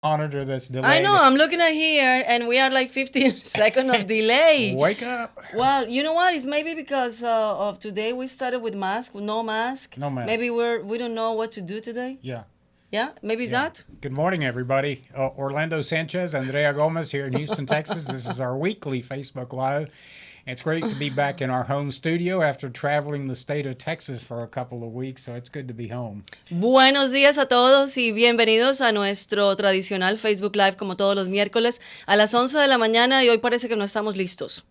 monitor that's I delayed. know, I'm looking at here and we are like 15 seconds of delay. Wake up. Well, you know what? It's maybe because of today we started with mask, no mask. No mask. Maybe we don't know what to do today. Yeah. Yeah, maybe it's Yeah. that. Good morning, everybody. Orlando Sanchez, Andrea Gomez here in Houston, Texas. This is our weekly Facebook Live. It's great to be back in our home studio after traveling the state of Texas for a couple of weeks, so it's good to be home. Buenos días a todos y bienvenidos a nuestro tradicional Facebook Live como todos los miércoles a las 11 de la mañana y hoy parece que no estamos listos.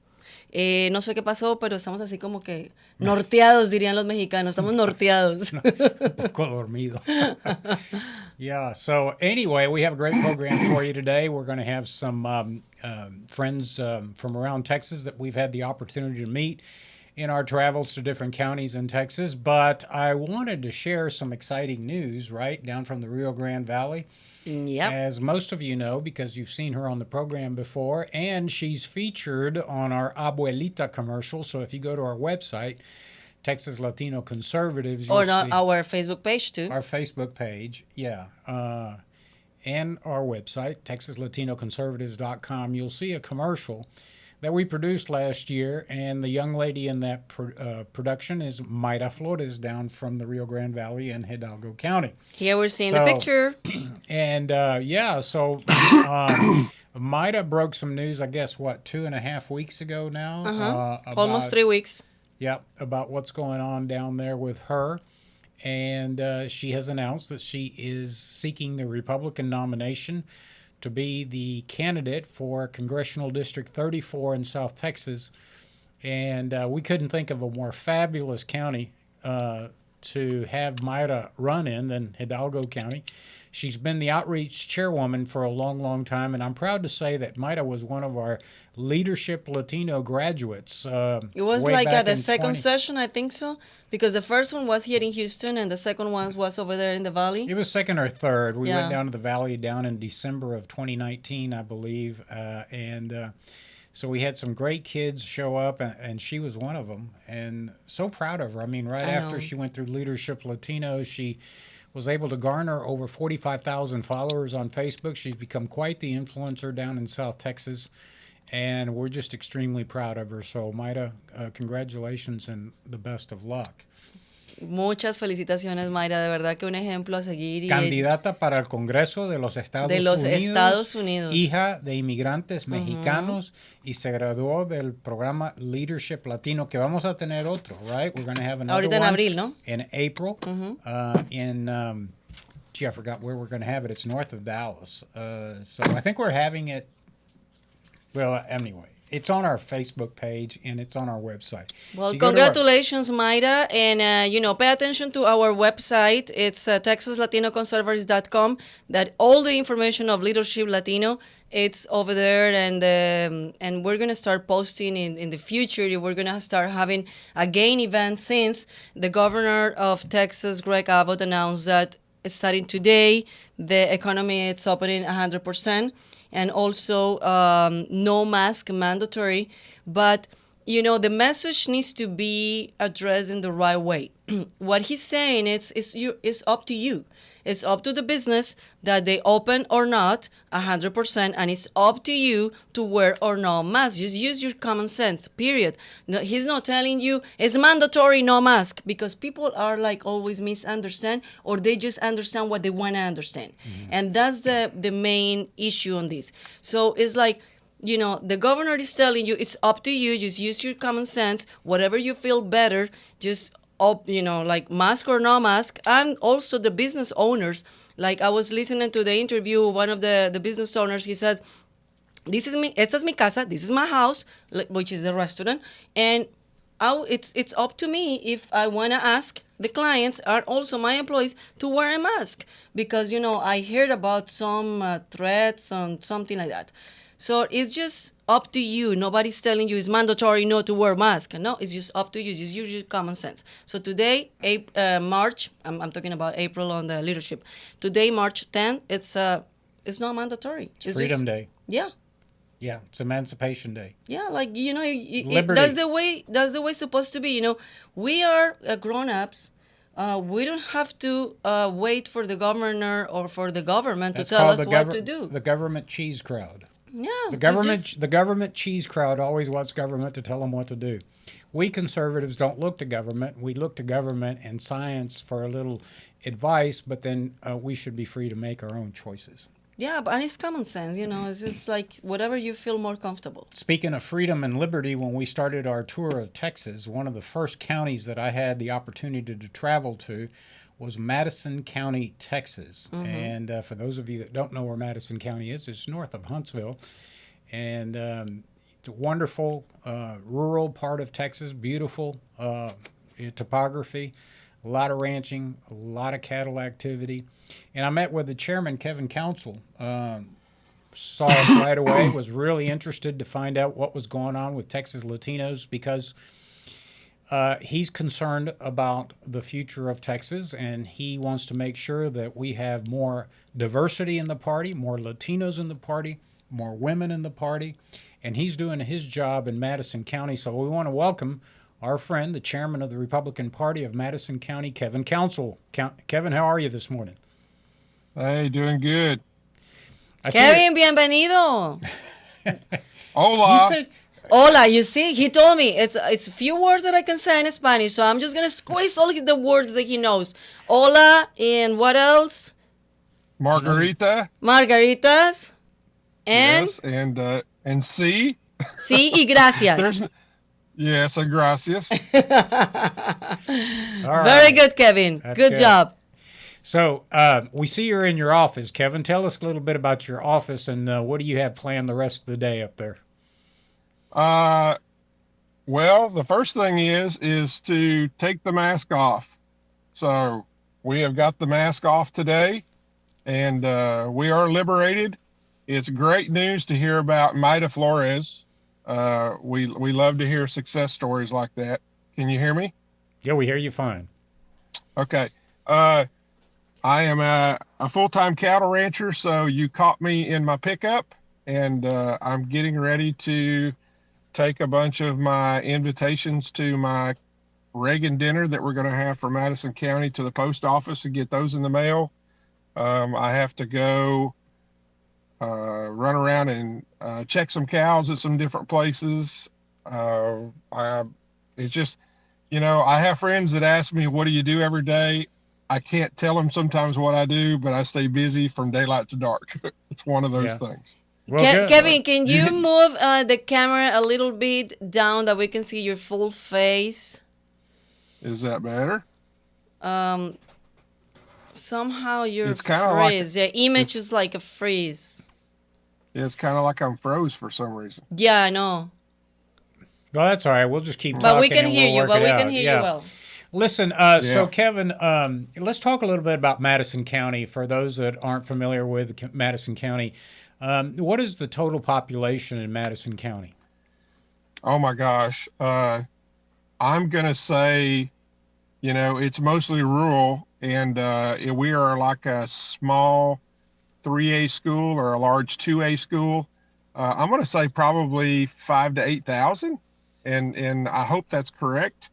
No sé qué pasó, pero estamos así como que norteados, dirían los mexicanos. Estamos norteados. Un poco dormido. Yeah, so anyway, we have a great program for you today. We're going to have some friends from around Texas that we've had the opportunity to meet in our travels to different counties in Texas. But I wanted to share some exciting news, right, down from the Rio Grande Valley. Yep. As most of you know, because you've seen her on the program before, and she's featured on our Abuelita commercial. So if you go to our website, Texas Latino Conservatives, Or not our Facebook page too. Our Facebook page, yeah. And our website, TexasLatinoConservatives.com, you'll see a commercial that we produced last year, and the young lady in that production is Mayra Flores down from the Rio Grande Valley in Hidalgo County. Here we're seeing the picture. And so Mayra broke some news, I guess, 2.5 weeks ago now? Almost 3 weeks. Yep, about what's going on down there with her. And she has announced that she is seeking the Republican nomination to be the candidate for Congressional District 34 in South Texas. And we couldn't think of a more fabulous county to have Mayra run in than Hidalgo County. She's been the outreach chairwoman for a long, long time, and I'm proud to say that Mayra was one of our leadership Latino graduates. It was like at the second session, I think so, because the first one was here in Houston, and the second one was over there in the Valley. It was second or third. We went down to the Valley down in December of 2019, I believe, so we had some great kids show up, and she was one of them, and so proud of her. I mean, after she went through Leadership Latino, she was able to garner over 45,000 followers on Facebook. She's become quite the influencer down in South Texas, and we're just extremely proud of her. So, Mayra, congratulations and the best of luck. Muchas felicitaciones, Mayra, de verdad que un ejemplo a seguir. Candidata para el Congreso de los Estados Unidos, hija de inmigrantes mexicanos, y se graduó del programa Leadership Latino, que vamos a tener otro, right? We're going to have another Ahorita en abril, ¿no? In April, I forgot where we're going to have it. It's north of Dallas. So I think we're having it, well, anyway. It's on our Facebook page, and it's on our website. Well, congratulations, Mayra. And, pay attention to our website. It's TexasLatinoConservatives.com. That all the information of Leadership Latino, it's over there. And we're going to start posting in the future. We're going to start having again events since the governor of Texas, Greg Abbott, announced that starting today, the economy is opening 100%. And also no mask mandatory. But, the message needs to be addressed in the right way. What he's saying is up to you. It's up to the business that they open or not 100%, and it's up to you to wear or not mask. Just use your common sense, period. No, he's not telling you it's mandatory no mask, because people are like always misunderstand, or they just understand what they want to understand. Mm-hmm. And that's the main issue on this. So it's like, the governor is telling you it's up to you. Just use your common sense. Whatever you feel better, just like mask or no mask. And also the business owners, like I was listening to the interview, one of the business owners, he said, esta es mi casa, this is my house, which is the restaurant, and it's up to me if I want to ask the clients and also my employees to wear a mask, because, I heard about some threats on something like that. So it's just up to you. Nobody's telling you it's mandatory not to wear a mask. No, it's just up to you. Just use your common sense. So today, March, I'm talking about April on the leadership. Today, March 10th, it's not mandatory. It's Freedom Day. Yeah. Yeah, it's Emancipation Day. Yeah, like, that's the way it's supposed to be. We are grown-ups. We don't have to wait for the governor or for the government That's to tell called us what to do. the government cheese crowd. Yeah, The government cheese crowd always wants government to tell them what to do. We conservatives don't look to government. We look to government and science for a little advice, but then we should be free to make our own choices. yeah, but and it's common sense, you know. It's just like whatever you feel more comfortable. Speaking of freedom and liberty, when we started our tour of Texas, one of the first counties that I had the opportunity to travel to was Madison County, Texas. And for those of you that don't know where Madison County is, it's north of Huntsville. And it's a wonderful rural part of Texas, beautiful topography, a lot of ranching, a lot of cattle activity. And I met with the chairman, Kevin Counsil. Saw us right away, was really interested to find out what was going on with Texas Latinos because he's concerned about the future of Texas, and he wants to make sure that we have more diversity in the party, more Latinos in the party, more women in the party, and he's doing his job in Madison County. So we want to welcome our friend, the chairman of the Republican Party of Madison County, Kevin Counsil. Kevin, how are you this morning? Hey, doing good. Kevin, bienvenido. Hola. You said, Hola, you see, he told me it's few words that I can say in Spanish, so I'm just gonna squeeze all the words that he knows. Hola, and what else? Margarita. Margaritas, and Yes, and sí. sí y gracias. Yes, and gracias. all right. Very good, Kevin. That's Good job. So we see you're in your office, Kevin. Tell us a little bit about your office and what do you have planned the rest of the day up there? Well, the first thing is to take the mask off. So we have got the mask off today, and we are liberated. It's great news to hear about Maida Flores. We love to hear success stories like that. Can you hear me? Yeah, we hear you fine. Okay. I am a full-time cattle rancher, so you caught me in my pickup, and I'm getting ready to take a bunch of my invitations to my Reagan Dinner that we're going to have for Madison County to the post office and get those in the mail. I have to go run around and check some cows at some different places. It's just, you know, I have friends that ask me, what do you do every day? I can't tell them sometimes what I do, but I stay busy from daylight to dark. It's one of those things. Well, Kevin, can you move the camera a little bit down that we can see your full face? Is that better? Somehow you're It's kinda like- freeze. The image is like a freeze. It's kind of like I'm froze for some reason. Yeah, I know. Well, that's all right. We'll just keep talking. But we can and hear we'll you. work But it we out. can hear you well. Listen, so Kevin, let's talk a little bit about Madison County. For those that aren't familiar with Madison County, what is the total population in Madison County? Oh my gosh. I'm going to say, you know, it's mostly rural, and we are like a small 3A school or a large 2A school. I'm going to say probably 5,000 to 8,000, and I hope that's correct.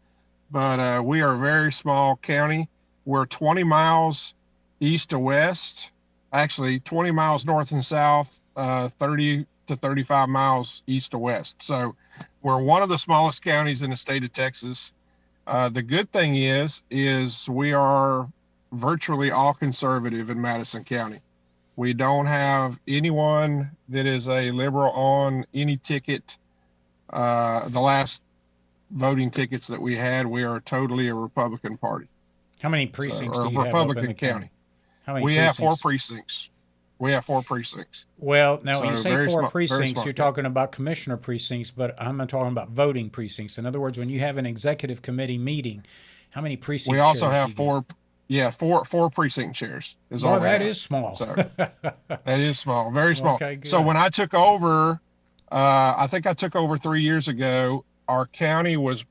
But we are a very small county. We're 20 miles east to west, actually 20 miles north and south, 30 to 35 miles east to west. So we're one of the smallest counties in the state of Texas. The good thing is we are virtually all conservative in Madison County. We don't have anyone that is a liberal on any ticket. The last voting tickets that we had, we are totally a Republican Party. How many precincts do you Republican have up in the county? How many We have 4 precincts. We have 4 precincts. Well, now when you So say very 4 small- very precincts, small you're county. talking about commissioner precincts, but I'm not talking about voting precincts. In other words, when you have an executive committee meeting, how many precincts? We also chairs do have you 4, yeah, 4 precinct chairs. Is get? all Oh, we that have. is small. So, that is small, very small. Okay, good. So when I took over, I think I took over 3 years ago, our county was,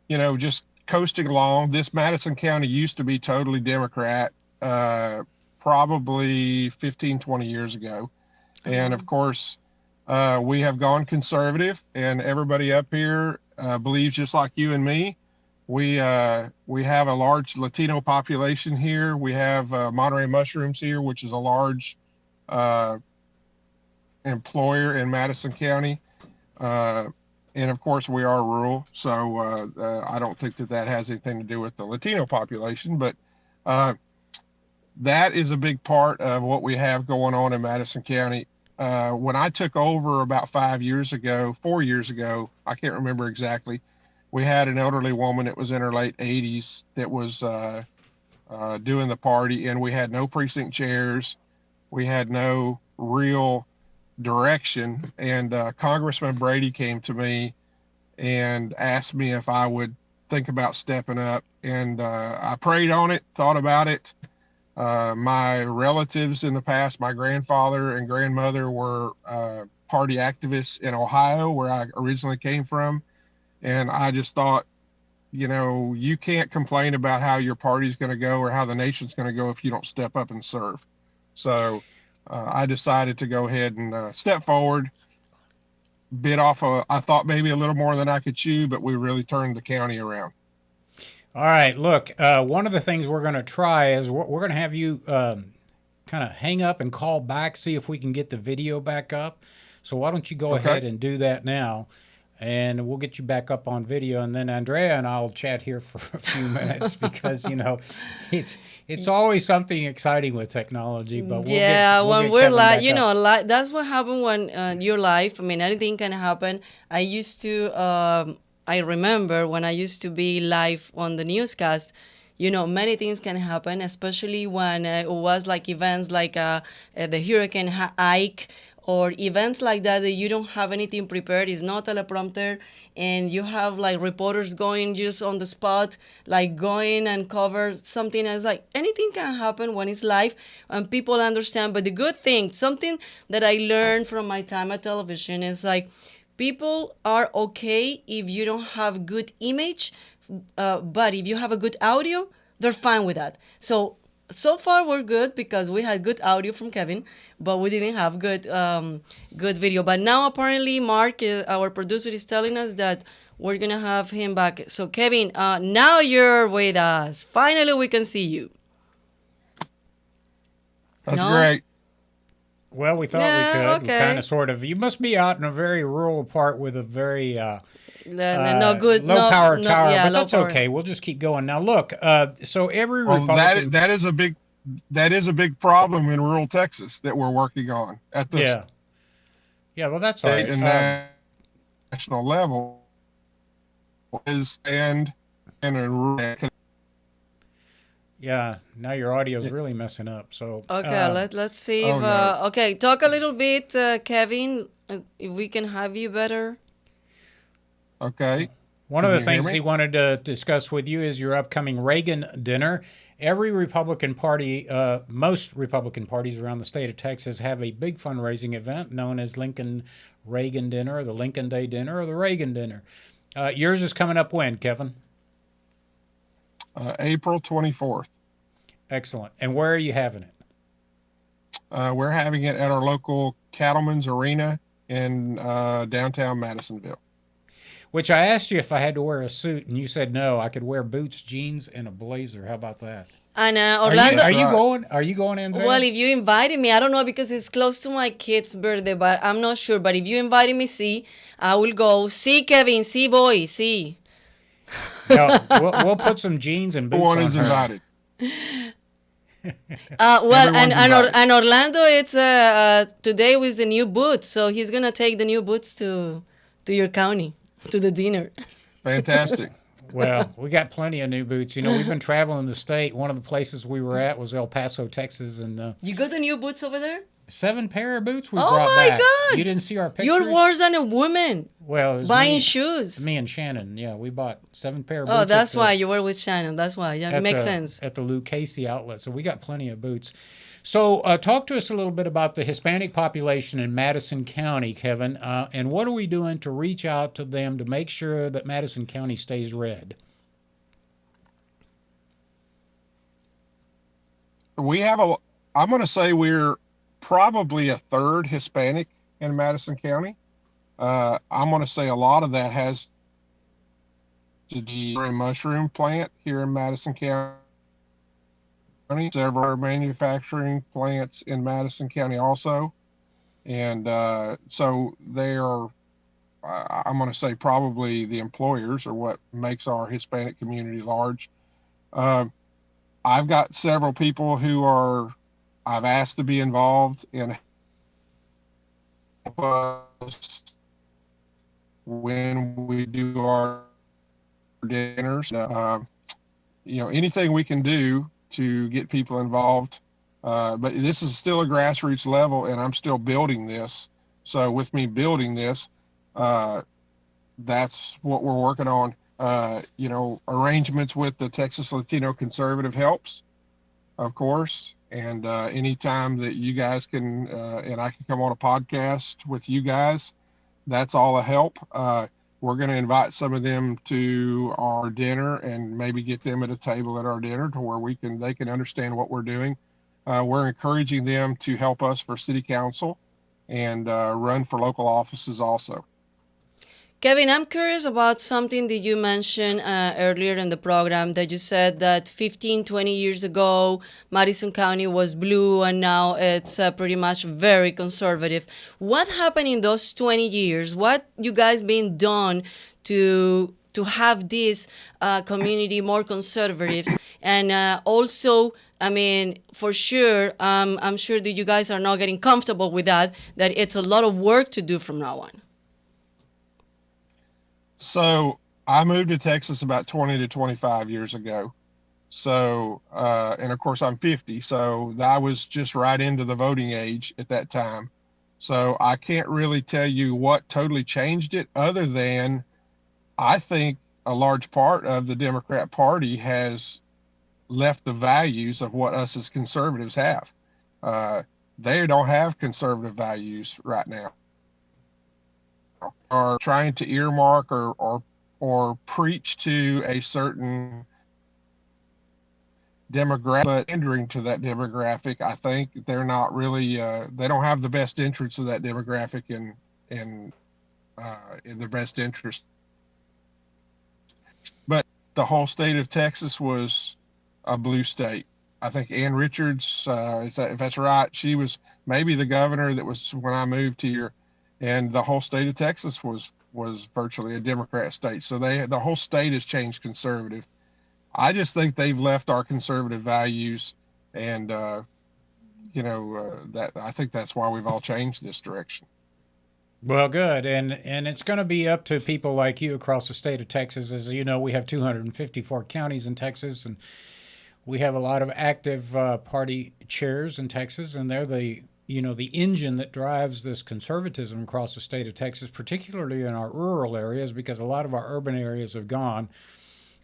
you know, just coasting along. This Madison County used to be totally Democrat, probably 15, 20 years ago. And of course, we have gone conservative, and everybody up here believes just like you and me. we have a large Latino population here. We have Monterey Mushrooms here, which is a large employer in Madison County. And of course, we are rural, so I don't think that has anything to do with the Latino population, but that is a big part of what we have going on in Madison County. When I took over about 4 years ago, I can't remember exactly, we had an elderly woman that was in her late 80s that was doing the party, and we had no precinct chairs. We had no real direction. And Congressman Brady came to me and asked me if I would think about stepping up. And I prayed on it, thought about it. My relatives in the past, my grandfather and grandmother were party activists in Ohio, where I originally came from. And I just thought, you can't complain about how your party's going to go or how the nation's going to go if you don't step up and serve. So I decided to go ahead and step forward, bit off, I thought maybe a little more than I could chew, but we really turned the county around. All right, look, one of the things we're going to try is we're going to have you kind of hang up and call back, see if we can get the video back up. So why don't you go ahead and do that now, and we'll get you back up on video, and then Andrea and I'll chat here for a few minutes because, it's always something exciting with technology. But when we're live, that's what happened when you're live. I mean, anything can happen. I remember when I used to be live on the newscast, many things can happen, especially when it was like events like the Hurricane Ike or events like that you don't have anything prepared. It's not teleprompter, and you have like reporters going just on the spot, like going and cover something else. Like anything can happen when it's live and people understand. But the good thing, something that I learned from my time at television is like, people are okay if you don't have good image, but if you have a good audio, they're fine with that. So far we're good because we had good audio from Kevin, but we didn't have good video. But now apparently Mark, our producer, is telling us that we're gonna have him back. So Kevin, now you're with us. Finally, we can see you. That's great. Well, we thought we could. Okay. Kind of, sort of. You must be out in a very rural part with a very low power tower, but that's okay. We'll just keep going. Now, look. So every Republican that is a big problem in rural Texas that we're working on at the Well, that's all right. And national level is and Yeah, now your audio is really messing up. So let's see if talk a little bit, Kevin, if we can have you better. Okay. One of the things he wanted to discuss with you is your upcoming Reagan Dinner. Every Republican Party, most Republican parties around the state of Texas have a big fundraising event known as Reagan Dinner, the Lincoln Day Dinner, or the Reagan Dinner. Yours is coming up when, Kevin? April 24th. Excellent. And where are you having it? We're having it at our local Cattleman's Arena in downtown Madisonville. Which I asked you if I had to wear a suit, and you said no. I could wear boots, jeans, and a blazer. How about that? And Orlando, Are you going, Andrea? Well, if you invited me, I don't know because it's close to my kid's birthday, but I'm not sure. But if you invited me, I will go. See, Kevin. See, boy. See. No, we'll put some jeans and boots on her. One is invited. And Orlando, it's today with the new boots, so he's gonna take the new boots to your county, to the dinner. Fantastic. Well, we got plenty of new boots. We've been traveling the state. One of the places we were at was El Paso, Texas, and you got the new boots over there? 7 pair of boots we brought back. Oh my God! You didn't see our pictures? You're worse than a woman. Well, it was buying shoes. Me and Shannon, we bought 7 pair of boots. Oh, that's why you were with Shannon. That's why. Yeah, it makes sense. At the Lou Casey outlet. So we got plenty of boots. So talk to us a little bit about the Hispanic population in Madison County, Kevin, and what are we doing to reach out to them to make sure that Madison County stays red? I'm going to say we're probably a third Hispanic in Madison County. I'm going to say a lot of that has a mushroom plant here in Madison County, several manufacturing plants in Madison County also. And so they are, I'm going to say, probably the employers are what makes our Hispanic community large. I've got several people who I've asked to be involved and help us when we do our dinners. Anything we can do to get people involved. But this is still a grassroots level, and I'm still building this. So with me building this, that's what we're working on. Arrangements with the Texas Latino Conservative helps, of course. And anytime that you guys can, and I can come on a podcast with you guys, that's all a help. We're going to invite some of them to our dinner and maybe get them at a table at our dinner to where they can understand what we're doing. We're encouraging them to help us for city council and run for local offices also. Kevin, I'm curious about something that you mentioned earlier in the program, that you said that 15, 20 years ago, Madison County was blue and now it's pretty much very conservative. What happened in those 20 years? What you guys been done to have this community more conservatives? And also, I mean, for sure, I'm sure that you guys are not getting comfortable with that it's a lot of work to do from now on. So I moved to Texas about 20 to 25 years ago. So, and of course I'm 50, so I was just right into the voting age at that time. So I can't really tell you what totally changed it, other than I think a large part of the Democrat Party has left the values of what us as conservatives have. They don't have conservative values right now. Are trying to earmark or preach to a certain demographic, but hindering to that demographic. I think they're not really, they don't have the best interests of that demographic in the best interest. But the whole state of Texas was a blue state. I think Ann Richards, if that's right, she was maybe the governor that was when I moved here. And the whole state of Texas was virtually a Democrat state. So the whole state has changed conservative. I just think they've left our conservative values, and that I think that's why we've all changed this direction. Well, good, and it's going to be up to people like you across the state of Texas. As you know, we have 254 counties in Texas, and we have a lot of active party chairs in Texas, and they're the engine that drives this conservatism across the state of Texas, particularly in our rural areas, because a lot of our urban areas have gone,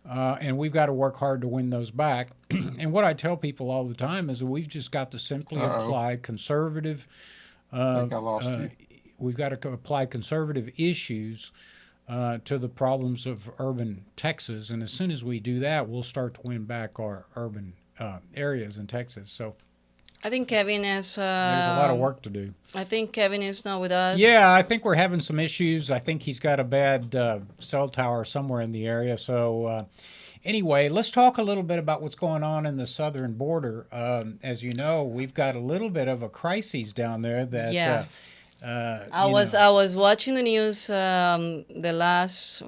and we've got to work hard to win those back. And what I tell people all the time is that we've just got to simply apply conservative. I think I lost you. We've got to apply conservative issues to the problems of urban Texas, and as soon as we do that, we'll start to win back our urban areas in Texas. So I think Kevin is... there's a lot of work to do. I think Kevin is not with us. Yeah, I think we're having some issues. I think he's got a bad cell tower somewhere in the area. So anyway, let's talk a little bit about what's going on in the southern border. As you know, we've got a little bit of a crisis down there that... Yeah. I was watching the news the last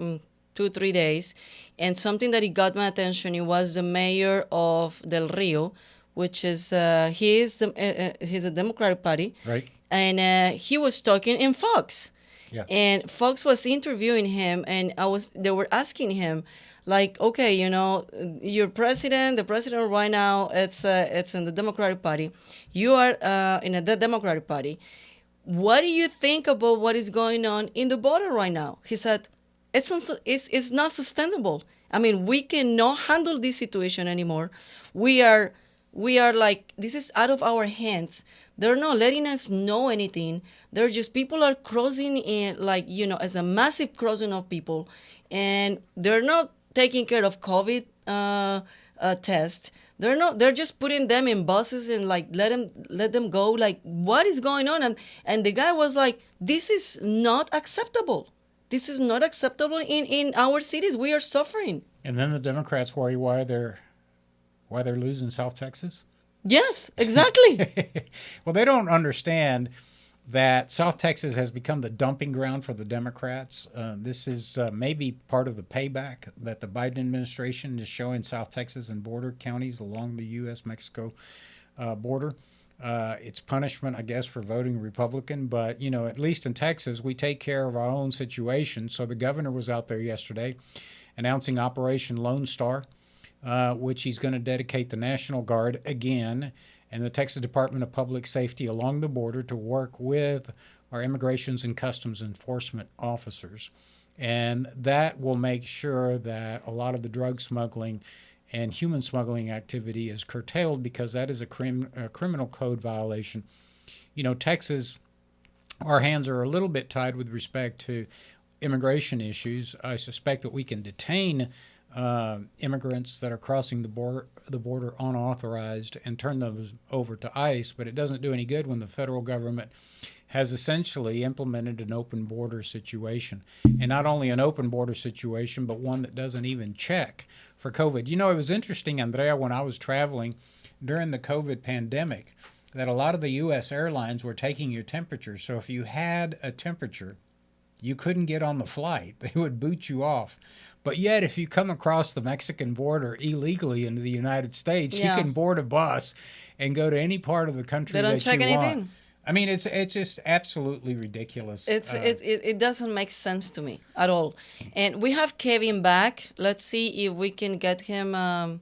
2-3 days, and something that got my attention, it was the mayor of Del Rio, which is he's a Democratic Party, right? And he was talking in Fox, yeah. And Fox was interviewing him, and they were asking him, like, okay, your the president right now, it's in the Democratic Party. You are in the Democratic Party. What do you think about what is going on in the border right now? He said, it's not sustainable. I mean, we cannot handle this situation anymore. We are like, this is out of our hands. They're not letting us know anything. They're just, people are crossing in, like, as a massive crossing of people. And they're not taking care of COVID tests. They're just putting them in buses and like let them go. Like, what is going on? And the guy was like, this is not acceptable. This is not acceptable in our cities. We are suffering. And then the Democrats worry why they're losing South Texas. Yes, exactly. Well, they don't understand that South Texas has become the dumping ground for the Democrats. This is maybe part of the payback that the Biden administration is showing South Texas and border counties along the U.S.-Mexico border. It's punishment, I guess, for voting Republican. But, at least in Texas, we take care of our own situation. So the governor was out there yesterday announcing Operation Lone Star, which he's going to dedicate the National Guard again and the Texas Department of Public Safety along the border to work with our Immigrations and Customs Enforcement officers. And that will make sure that a lot of the drug smuggling and human smuggling activity is curtailed, because that is a criminal code violation. Texas, our hands are a little bit tied with respect to immigration issues. I suspect that we can detain immigrants that are crossing the border unauthorized and turn those over to ICE, but it doesn't do any good when the federal government has essentially implemented an open border situation. And not only an open border situation, but one that doesn't even check for COVID. It was interesting, Andrea, when I was traveling during the COVID pandemic, that a lot of the U.S. airlines were taking your temperature. So if you had a temperature, you couldn't get on the flight. They would boot you off. But yet, if you come across the Mexican border illegally into the United States, you can board a bus and go to any part of the country They don't that check you anything. want. I mean, it's just absolutely ridiculous. It doesn't make sense to me at all. And we have Kevin back. Let's see if we can get him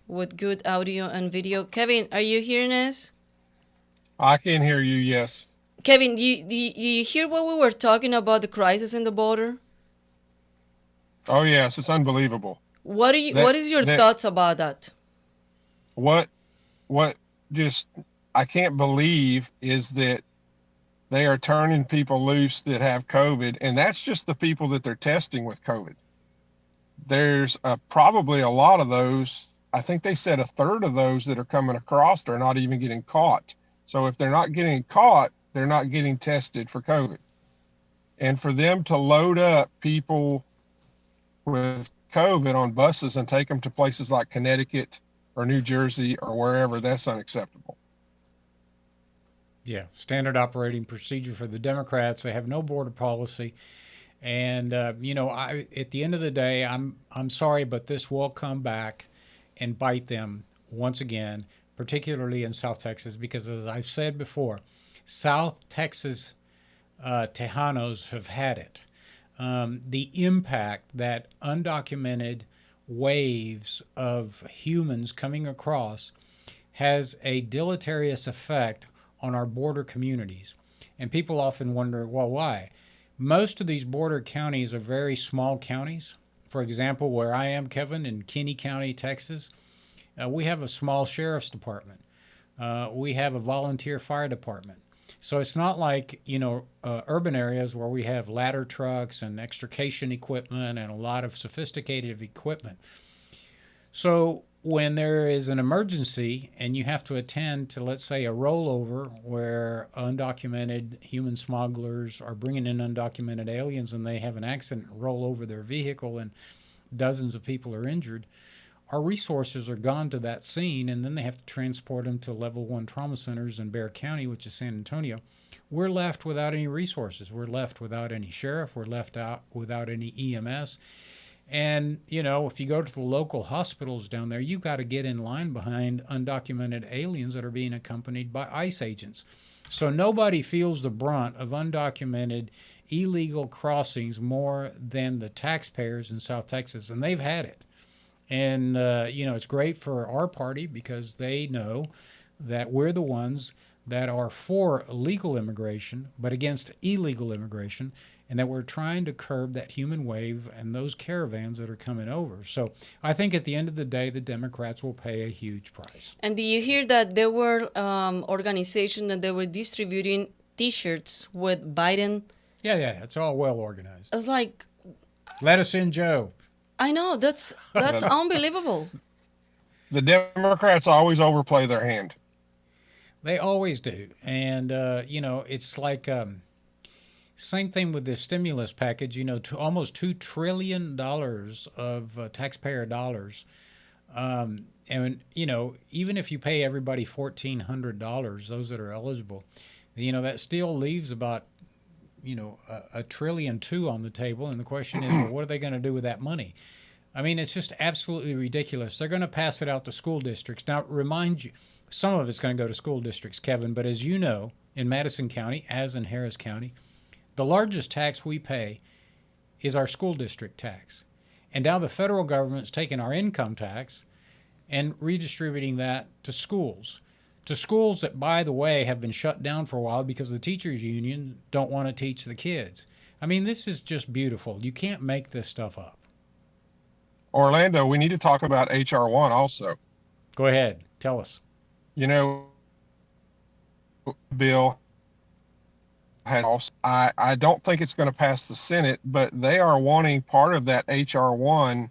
with good audio and video. Kevin, are you hearing us? I can hear you, yes. Kevin, do you hear what we were talking about, the crisis in the border? Oh, yes, it's unbelievable. What is your thoughts about that? What just I can't believe is that they are turning people loose that have COVID, and that's just the people that they're testing with COVID. There's probably a lot of those. I think they said a third of those that are coming across are not even getting caught. So if they're not getting caught, they're not getting tested for COVID. And for them to load up people with COVID on buses and take them to places like Connecticut or New Jersey or wherever, that's unacceptable. Yeah, standard operating procedure for the Democrats. They have no border policy. And, at the end of the day, I'm sorry, but this will come back and bite them once again, particularly in South Texas, because as I've said before, South Texas Tejanos have had it. The impact that undocumented waves of humans coming across has a deleterious effect on our border communities. And people often wonder, well, why? Most of these border counties are very small counties. For example, where I am, Kevin, in Kinney County, Texas, we have a small sheriff's department. We have a volunteer fire department. So it's not like, urban areas where we have ladder trucks and extrication equipment and a lot of sophisticated equipment. So when there is an emergency and you have to attend to, let's say, a rollover where undocumented human smugglers are bringing in undocumented aliens and they have an accident, roll over their vehicle, and dozens of people are injured, our resources are gone to that scene, and then they have to transport them to level 1 trauma centers in Bexar County, which is San Antonio. We're left without any resources. We're left without any sheriff. We're left out without any EMS. And, if you go to the local hospitals down there, you've got to get in line behind undocumented aliens that are being accompanied by ICE agents. So nobody feels the brunt of undocumented illegal crossings more than the taxpayers in South Texas, and they've had it. And, it's great for our party because they know that we're the ones that are for legal immigration, but against illegal immigration, and that we're trying to curb that human wave and those caravans that are coming over. So I think at the end of the day, the Democrats will pay a huge price. And do you hear that there were organizations that they were distributing T-shirts with Biden? Yeah, it's all well organized. It's like, let us in, Joe. I know, that's unbelievable. The Democrats always overplay their hand. They always do. And, it's like Same thing with this stimulus package. Almost $2 trillion of taxpayer dollars. And even if you pay everybody $1,400, those that are eligible, that still leaves about $1.2 trillion on the table. And the question is, well, what are they going to do with that money? I mean, it's just absolutely ridiculous. They're going to pass it out to school districts. Now, remind you, some of it's going to go to school districts, Kevin, but as you know, in Madison County, as in Harris County, the largest tax we pay is our school district tax. And now the federal government's taking our income tax and redistributing that to schools that, by the way, have been shut down for a while because the teachers union don't want to teach the kids. I mean, this is just beautiful. You can't make this stuff up. Orlando, we need to talk about HR 1 also. Go ahead. Tell us. Bill had also, I don't think it's going to pass the Senate, but they are wanting part of that HR 1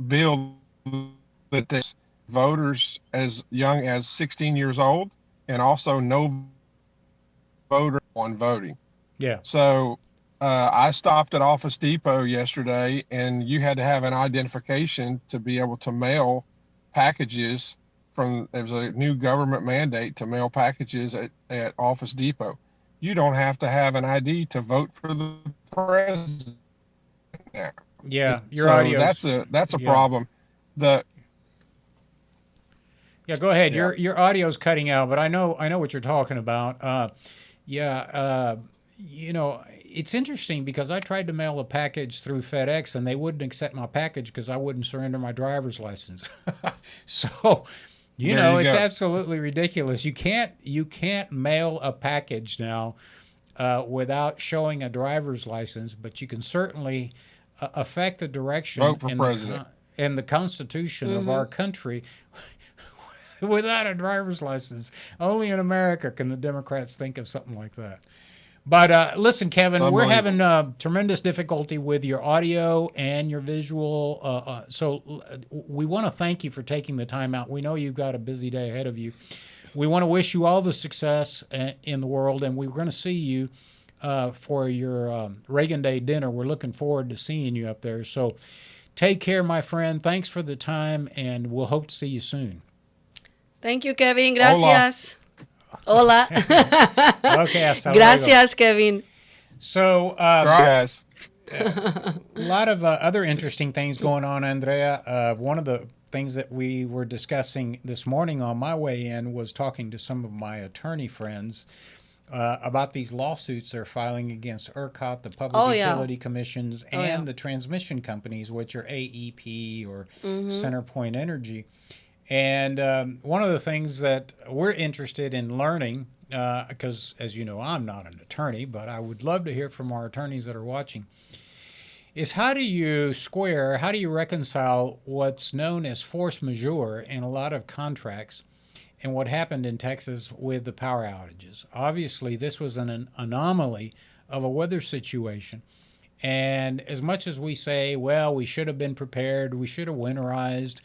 bill that this voters as young as 16 years old and also no voter on voting. Yeah. So I stopped at Office Depot yesterday, and you had to have an identification to be able to mail packages there was a new government mandate to mail packages at Office Depot. You don't have to have an ID to vote for the president now. Yeah, your so audio. That's a problem. Yeah, go ahead. Yeah. Your audio's cutting out, but I know what you're talking about. It's interesting because I tried to mail a package through FedEx and they wouldn't accept my package because I wouldn't surrender my driver's license. So, it's absolutely ridiculous. You can't mail a package now without showing a driver's license, but you can certainly affect the direction vote for president in the Constitution of our country without a driver's license. Only in America can the Democrats think of something like that. But listen, Kevin, we're having tremendous difficulty with your audio and your visual. So we want to thank you for taking the time out. We know you've got a busy day ahead of you. We want to wish you all the success in the world, and we're going to see you for your Reagan Day dinner. We're looking forward to seeing you up there. So take care, my friend. Thanks for the time, and we'll hope to see you soon. Thank you, Kevin. Gracias. Hola. Okay, hasta luego. Gracias, Kevin. So, Gracias. A lot of other interesting things going on, Andrea. One of the things that we were discussing this morning on my way in was talking to some of my attorney friends about these lawsuits they're filing against ERCOT, the Public Utility Commissions, and the transmission companies, which are AEP or CenterPoint Energy. And one of the things that we're interested in learning, because as you know, I'm not an attorney, but I would love to hear from our attorneys that are watching, is how do you reconcile what's known as force majeure in a lot of contracts and what happened in Texas with the power outages? Obviously, this was an anomaly of a weather situation. And as much as we say, well, we should have been prepared, we should have winterized,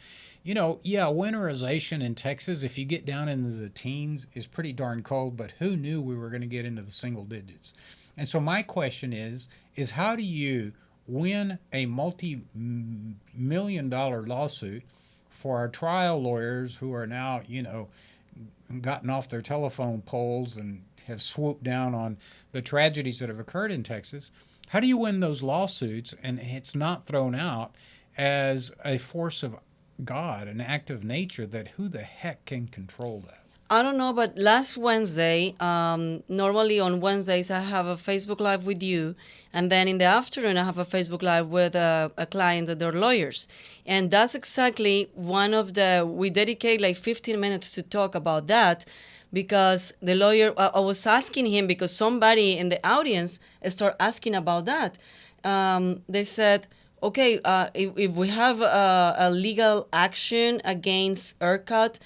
winterization in Texas, if you get down into the teens, is pretty darn cold, but who knew we were going to get into the single digits? And so my question is how do you win a multi-million-dollar lawsuit for our trial lawyers who are now, gotten off their telephone poles and have swooped down on the tragedies that have occurred in Texas? How do you win those lawsuits and it's not thrown out as a force of God, an act of nature that who the heck can control that? I don't know, but last Wednesday, normally on Wednesdays, I have a Facebook Live with you. And then in the afternoon, I have a Facebook Live with a client that they're lawyers. And that's exactly we dedicate like 15 minutes to talk about that because the lawyer, I was asking him because somebody in the audience started asking about that. They said, okay, if we have a legal action against ERCOT,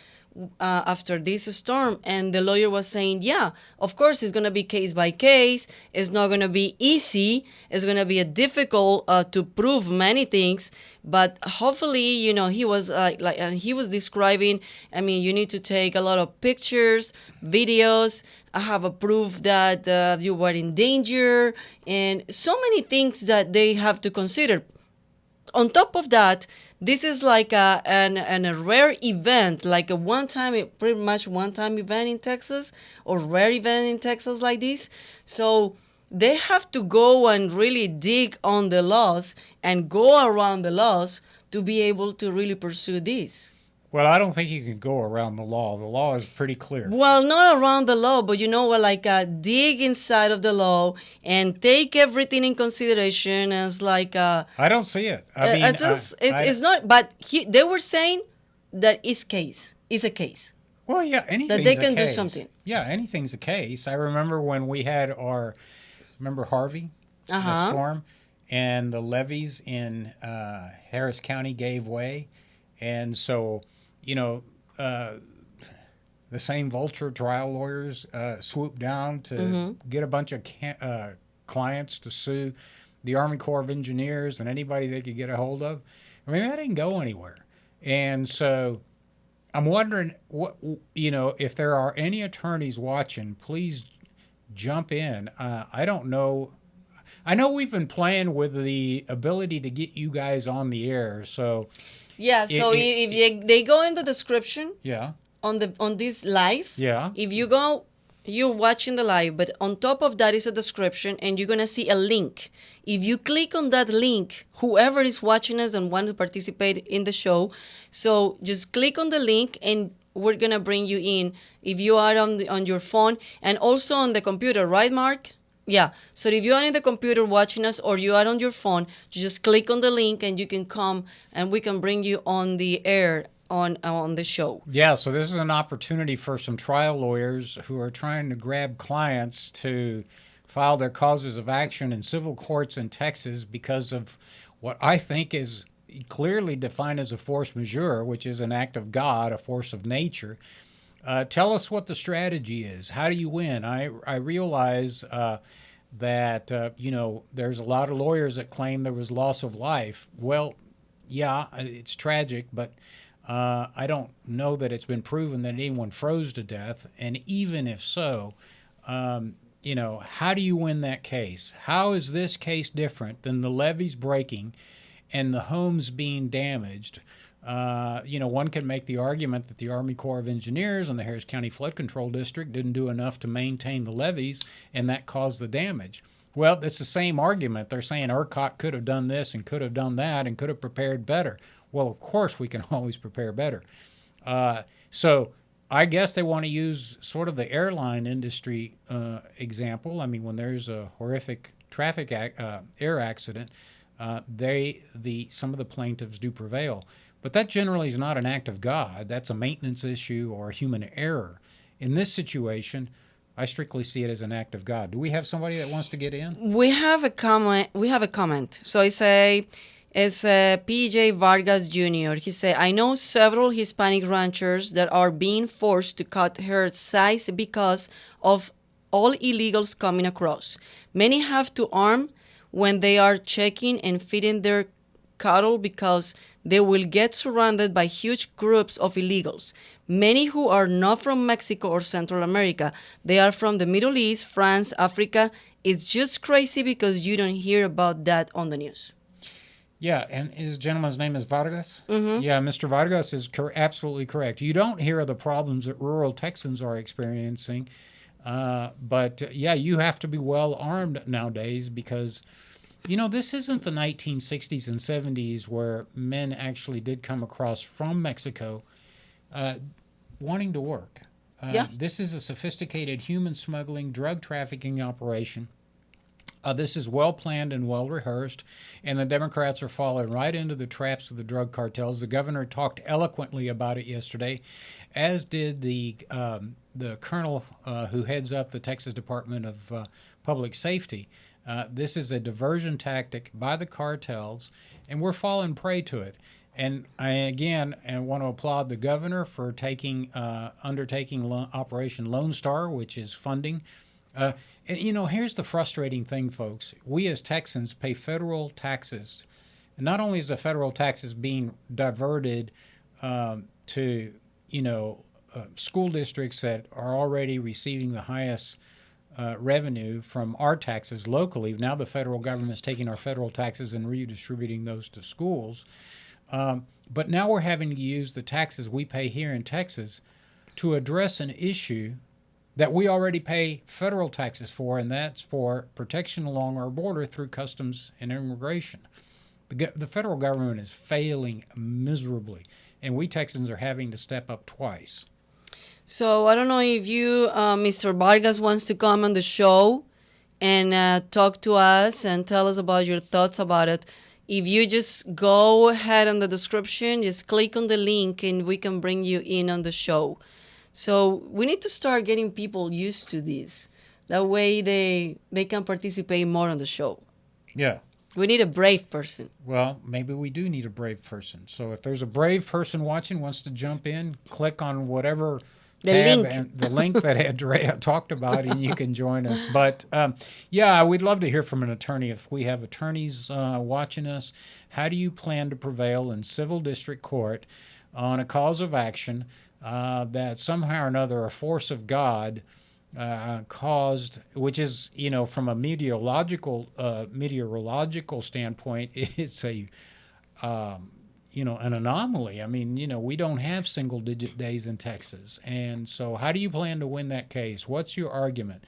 after this storm, and the lawyer was saying, yeah, of course it's going to be case by case. It's not going to be easy. It's going to be difficult to prove many things, but hopefully, he was and he was describing, I mean, you need to take a lot of pictures, videos, have a proof that you were in danger, and so many things that they have to consider. On top of that, this is like a rare event, like a pretty much one-time event in Texas, or rare event in Texas like this. So they have to go and really dig on the laws and go around the laws to be able to really pursue this. Well, I don't think you can go around the law. The law is pretty clear. Well, not around the law, but dig inside of the law and take everything in consideration as I don't see it. It's not. But they were saying that is a case. Well, yeah, anything's that they can a case. do something. Yeah, anything's a case. I remember when we had remember Harvey, the storm, and the levees in Harris County gave way, and so. The same vulture trial lawyers swooped down to get a bunch of clients to sue the Army Corps of Engineers and anybody they could get a hold of. I mean, that didn't go anywhere. And so I'm wondering, if there are any attorneys watching, please jump in. I don't know. I know we've been playing with the ability to get you guys on the air, so... Yeah, so if they go in the description, on this live, if you go, you're watching the live, but on top of that is a description, and you're gonna see a link. If you click on that link, whoever is watching us and want to participate in the show, so just click on the link, and we're gonna bring you in. If you are on your phone and also on the computer, right, Mark? Yeah, so if you are in the computer watching us or you are on your phone, you just click on the link and you can come and we can bring you on the air on the show. Yeah, so this is an opportunity for some trial lawyers who are trying to grab clients to file their causes of action in civil courts in Texas because of what I think is clearly defined as a force majeure, which is an act of God, a force of nature. Tell us what the strategy is. How do you win? I realize that, there's a lot of lawyers that claim there was loss of life. Well, yeah, it's tragic, but I don't know that it's been proven that anyone froze to death. And even if so, how do you win that case? How is this case different than the levees breaking and the homes being damaged? One can make the argument that the Army Corps of Engineers and the Harris County Flood Control District didn't do enough to maintain the levees, and that caused the damage. Well, it's the same argument. They're saying ERCOT could have done this and could have done that and could have prepared better. Well, of course we can always prepare better. So I guess they want to use sort of the airline industry example. I mean, when there's a horrific traffic air accident, some of the plaintiffs do prevail. But that generally is not an act of God. That's a maintenance issue or a human error. In this situation, I strictly see it as an act of God. Do we have somebody that wants to get in? We have a comment. So it's PJ Vargas Jr. He said, I know several Hispanic ranchers that are being forced to cut herd size because of all illegals coming across. Many have to arm when they are checking and feeding their cattle because they will get surrounded by huge groups of illegals. Many who are not from Mexico or Central America. They are from the Middle East, France, Africa. It's just crazy because you don't hear about that on the news. Yeah, and his gentleman's name is Vargas? Mm-hmm. Yeah, Mr. Vargas is absolutely correct. You don't hear of the problems that rural Texans are experiencing, but you have to be well armed nowadays because... this isn't the 1960s and 70s where men actually did come across from Mexico wanting to work. This is a sophisticated human smuggling, drug trafficking operation. This is well planned and well rehearsed, and the Democrats are falling right into the traps of the drug cartels. The governor talked eloquently about it yesterday, as did the colonel who heads up the Texas Department of Public Safety. This is a diversion tactic by the cartels, and we're falling prey to it. And I want to applaud the governor for undertaking Operation Lone Star, which is funding. And here's the frustrating thing, folks. We as Texans pay federal taxes. And not only is the federal taxes being diverted to, school districts that are already receiving the highest revenue from our taxes locally. Now the federal government is taking our federal taxes and redistributing those to schools. But now we're having to use the taxes we pay here in Texas to address an issue that we already pay federal taxes for, and that's for protection along our border through customs and immigration. The federal government is failing miserably, and we Texans are having to step up twice. So I don't know if you, Mr. Vargas, wants to come on the show and talk to us and tell us about your thoughts about it. If you just go ahead in the description, just click on the link and we can bring you in on the show. So we need to start getting people used to this. That way they can participate more on the show. Yeah. We need a brave person. Well, maybe we do need a brave person. So if there's a brave person watching, wants to jump in, click on whatever the link that Andrea talked about, and you can join us. But we'd love to hear from an attorney. If we have attorneys watching us, how do you plan to prevail in civil district court on a cause of action that somehow or another a force of God caused, which is, from a meteorological standpoint, it's a an anomaly. I mean, we don't have single-digit days in Texas. And so how do you plan to win that case? What's your argument?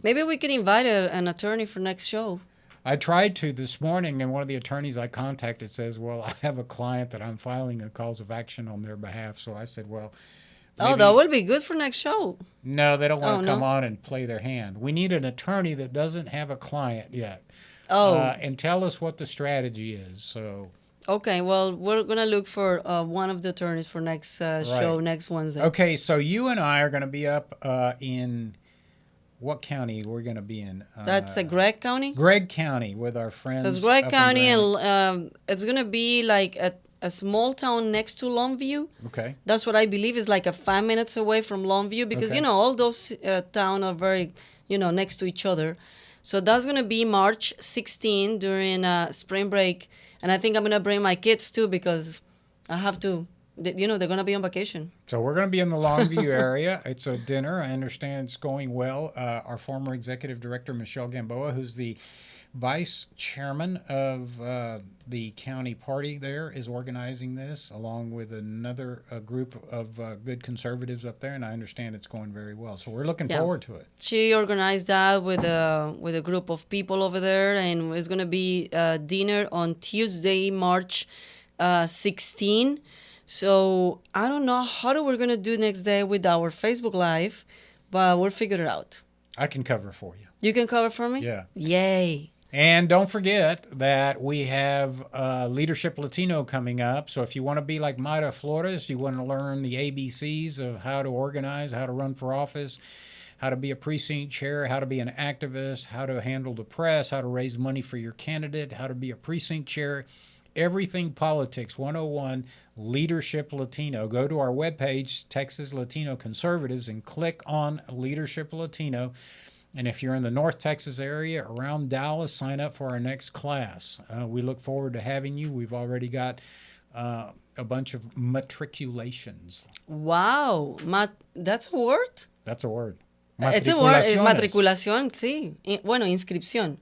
Maybe we can invite an attorney for next show. I tried to this morning, and one of the attorneys I contacted says, well, I have a client that I'm filing a cause of action on their behalf. So I said, well... Oh, that would be good for next show. No, they don't want to come on and play their hand. We need an attorney that doesn't have a client yet. And tell us what the strategy is. So... Okay, well, we're going to look for one of the attorneys for next show, next Wednesday. Okay, so you and I are going to be up in what county we're going to be in? That's Gregg County? Gregg County with our friends. That's Gregg County, and it's going to be like a small town next to Longview. Okay. That's what I believe is like 5 minutes away from Longview because, all those towns are very, next to each other. So that's going to be March 16 during spring break. And I think I'm going to bring my kids, too, because I have to, they're going to be on vacation. So we're going to be in the Longview area. It's a dinner. I understand it's going well. Our former executive director, Michelle Gamboa, who's the vice chairman of the county party there, is organizing this, along with another group of good conservatives up there. And I understand it's going very well. So we're looking forward to it. She organized that with a group of people over there. And it's going to be dinner on Tuesday, March 16. So I don't know how we're going to do next day with our Facebook Live, but we'll figure it out. I can cover for you. You can cover for me? Yeah. Yay. And don't forget that we have Leadership Latino coming up. So if you want to be like Mayra Flores, you want to learn the ABCs of how to organize, how to run for office, how to be a precinct chair, how to be an activist, how to handle the press, how to raise money for your candidate, how to be a precinct chair, everything politics 101, Leadership Latino. Go to our webpage, Texas Latino Conservatives, and click on Leadership Latino. And if you're in the North Texas area, around Dallas, sign up for our next class. We look forward to having you. We've already got a bunch of matriculations. Wow. That's a word? That's a word. It's a word. Matriculación, sí. Bueno, inscripción.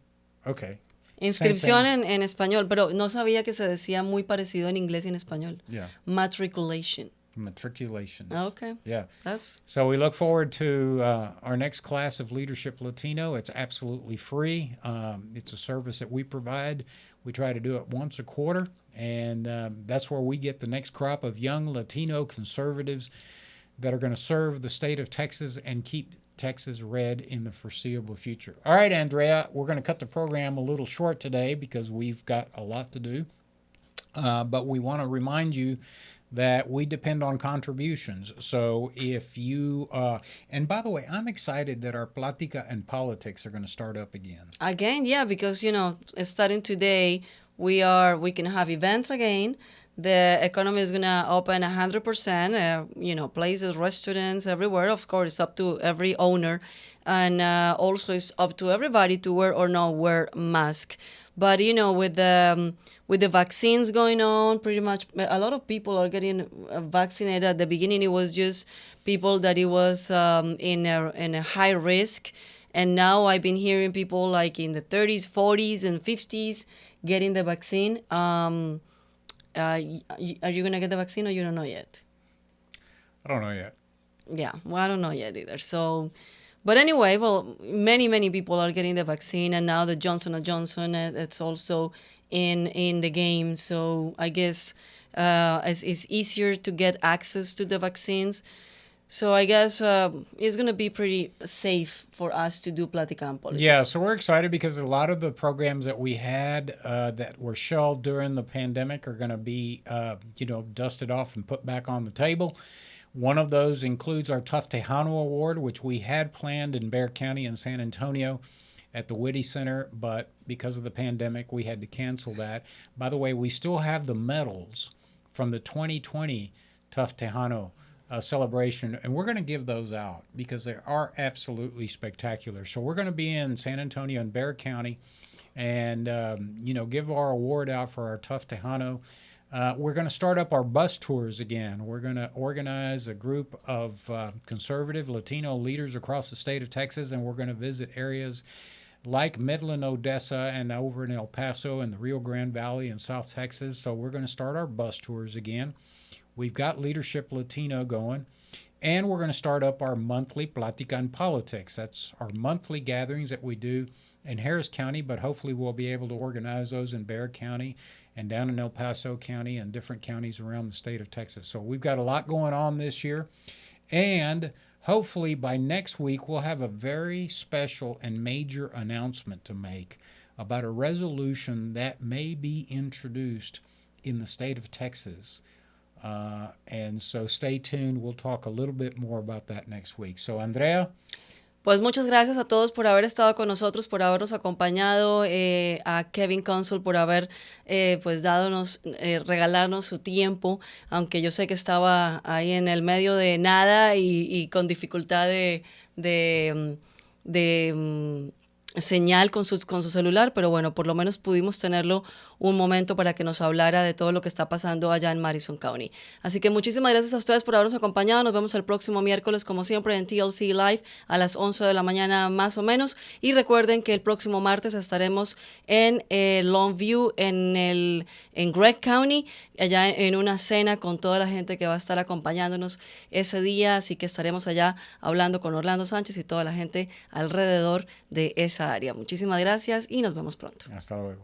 Okay. Inscripción en español, pero no sabía que se decía muy parecido en inglés y en español. Yeah. Matriculation. Matriculations. Okay. Yeah. That's So we look forward to our next class of Leadership Latino. It's absolutely free. It's a service that we provide. We try to do it once a quarter, and that's where we get the next crop of young Latino conservatives that are going to serve the state of Texas and keep Texas red in the foreseeable future. All right, Andrea, we're going to cut the program a little short today because we've got a lot to do. But we want to remind you that we depend on contributions. So if you, and by the way, I'm excited that our Plática and Politics are going to start up again. Again, yeah, because, starting today, we can have events again. the economy is going to open 100%, you know, places, restaurants, everywhere. Of course, it's up to every owner. And also it's up to everybody to wear or not wear mask. But, you know, with the vaccines going on, pretty much a lot of people are getting vaccinated. At the beginning, it was just people that it was in a high risk. And now I've been hearing people like in the 30s, 40s, and 50s getting the vaccine. Are you going to get the vaccine or you don't know yet? I don't know yet. Yeah, well, I don't know yet either. So, but anyway, well, many people are getting the vaccine, and now the Johnson & Johnson, it's also in the game. So I guess it's easier to get access to the vaccines. So I guess it's going to be pretty safe for us to do Platicam politics. Yeah, so we're excited because a lot of the programs that we had that were shelved during the pandemic are going to be, dusted off and put back on the table. One of those includes our Tough Tejano Award, which we had planned in Bexar County and San Antonio at the Whitty Center, but because of the pandemic, we had to cancel that. By the way, we still have the medals from the 2020 Tough Tejano celebration, and we're going to give those out because they are absolutely spectacular. So we're going to be in San Antonio and Bexar County and, give our award out for our Tough Tejano. We're going to start up our bus tours again. We're going to organize a group of conservative Latino leaders across the state of Texas, and we're going to visit areas like Midland, Odessa, and over in El Paso and the Rio Grande Valley in South Texas. So we're going to start our bus tours again. We've got Leadership Latino going, and we're going to start up our monthly Platica en Politics. That's our monthly gatherings that we do in Harris County, but hopefully we'll be able to organize those in Bexar County and down in El Paso County and different counties around the state of Texas. So we've got a lot going on this year, and hopefully by next week we'll have a very special and major announcement to make about a resolution that may be introduced in the state of Texas. And so stay tuned. We'll talk a little bit more about that next week. So, Andrea. Pues muchas gracias a todos por haber estado con nosotros, por habernos acompañado, a Kevin Counsil por haber regalarnos su tiempo, aunque yo sé que estaba ahí en el medio de nada y con dificultad de señal con su celular, pero bueno, por lo menos pudimos tenerlo un momento para que nos hablara de todo lo que está pasando allá en Madison County. Así que muchísimas gracias a ustedes por habernos acompañado. Nos vemos el próximo miércoles, como siempre, en TLC Live a las 11 de la mañana más o menos. Y recuerden que el próximo martes estaremos en Longview, en Gregg County, allá en una cena con toda la gente que va a estar acompañándonos ese día. Así que estaremos allá hablando con Orlando Sánchez y toda la gente alrededor de esa área. Muchísimas gracias y nos vemos pronto. Hasta luego.